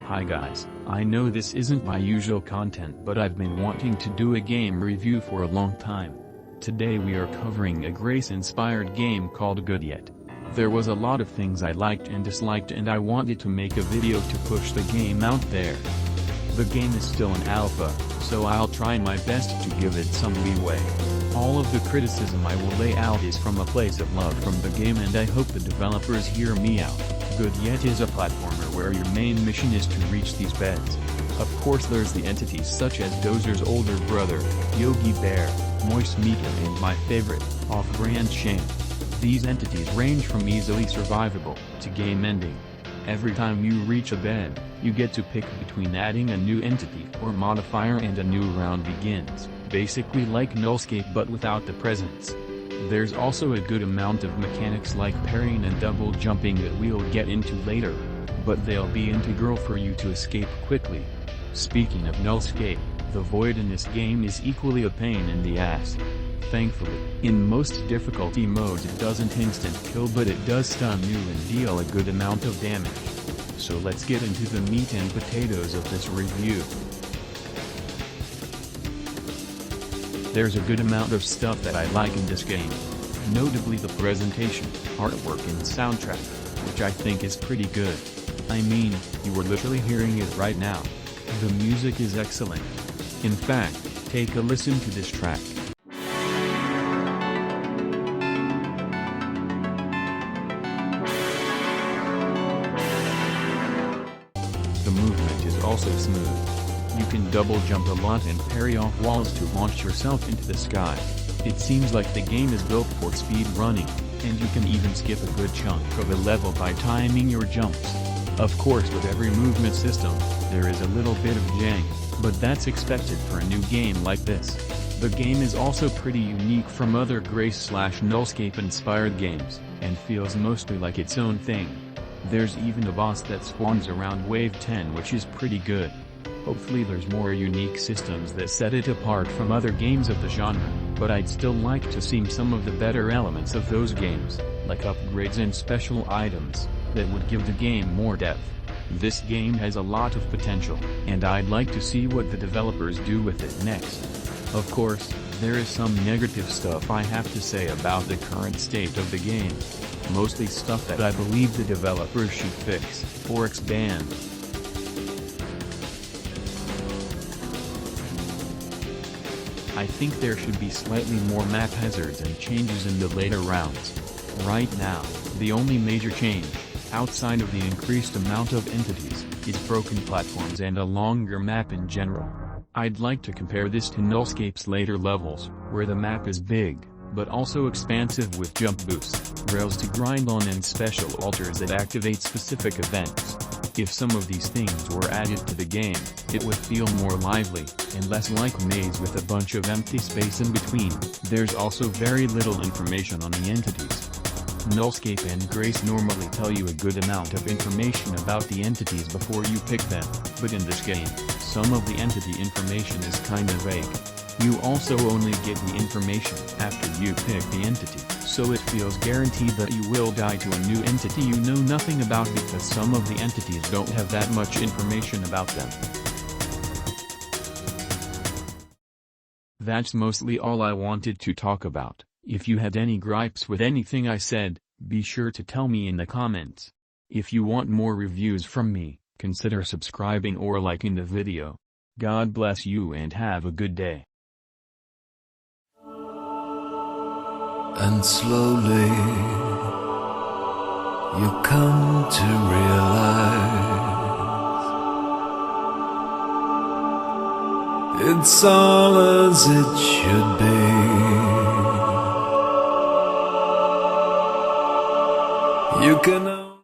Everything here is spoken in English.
Hi guys, I know this isn't my usual content, but I've been wanting to do a game review for a long time. Today we are covering a Grace-inspired game called Good Yet. There was a lot of things I liked and disliked, and I wanted to make a video to push the game out there. The game is still in alpha, so I'll try my best to give it some leeway. All of the criticism I will lay out is from a place of love from the game, and I hope the developers hear me out. Good Yet is a platformer where your main mission is to reach these beds. Of course there's the entities such as Dozer's older brother, Yogi Bear, Moist Meter, and my favorite, Off-Brand Shame. These entities range from easily survivable to game-ending. Every time you reach a bed, you get to pick between adding a new entity or modifier and a new round begins, basically like Nullscape but without the presence. There's also a good amount of mechanics like parrying and double jumping that we'll get into later, but they'll be integral for you to escape quickly. Speaking of Nullscape, the void in this game is equally a pain in the ass. Thankfully, in most difficulty modes it doesn't instant kill, but it does stun you and deal a good amount of damage. So let's get into the meat and potatoes of this review. There's a good amount of stuff that I like in this game. Notably the presentation, artwork and soundtrack, which I think is pretty good. I mean, you are literally hearing it right now. The music is excellent. In fact, take a listen to this track. The movement is also smooth. You can double jump a lot and parry off walls to launch yourself into the sky. It seems like the game is built for speed running, and you can even skip a good chunk of a level by timing your jumps. Of course, with every movement system, there is a little bit of jank, but that's expected for a new game like this. The game is also pretty unique from other Grace/Nullscape-inspired games, and feels mostly like its own thing. There's even a boss that spawns around Wave 10, which is pretty good. Hopefully there's more unique systems that set it apart from other games of the genre, but I'd still like to see some of the better elements of those games, like upgrades and special items, that would give the game more depth. This game has a lot of potential, and I'd like to see what the developers do with it next. Of course, there is some negative stuff I have to say about the current state of the game. Mostly stuff that I believe the developers should fix, or expand. I think there should be slightly more map hazards and changes in the later rounds. Right now, the only major change, outside of the increased amount of entities, is broken platforms and a longer map in general. I'd like to compare this to Nullscape's later levels, where the map is big, but also expansive with jump boosts, rails to grind on and special altars that activate specific events. If some of these things were added to the game, it would feel more lively, and less like maze with a bunch of empty space in between. There's also very little information on the entities. Nullscape and Grace normally tell you a good amount of information about the entities before you pick them, but in this game, some of the entity information is kinda vague. You also only get the information after you pick the entity, so it feels guaranteed that you will die to a new entity you know nothing about, because some of the entities don't have that much information about them. That's mostly all I wanted to talk about. If you had any gripes with anything I said, be sure to tell me in the comments. If you want more reviews from me, consider subscribing or liking the video. God bless you and have a good day. And slowly you come to realize it's all as it should be. You can